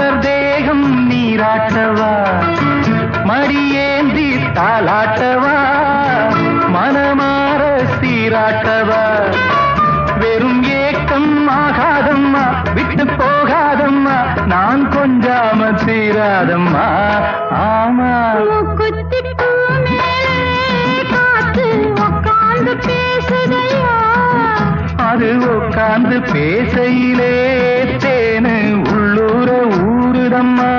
மலர் தேகம் நீராட்டவா மடியேந்தி தாளாட்டவா மனமாற சீராட்டவா வெறும் ஏக்கம் ஆகாதம்மா விட்டு போகாதம்மா நான் கொஞ்சாம தீராதம்மா ஆமா அது உட்கார்ந்து பேசையிலே தேனு உள்ளூர ஊருதம்மா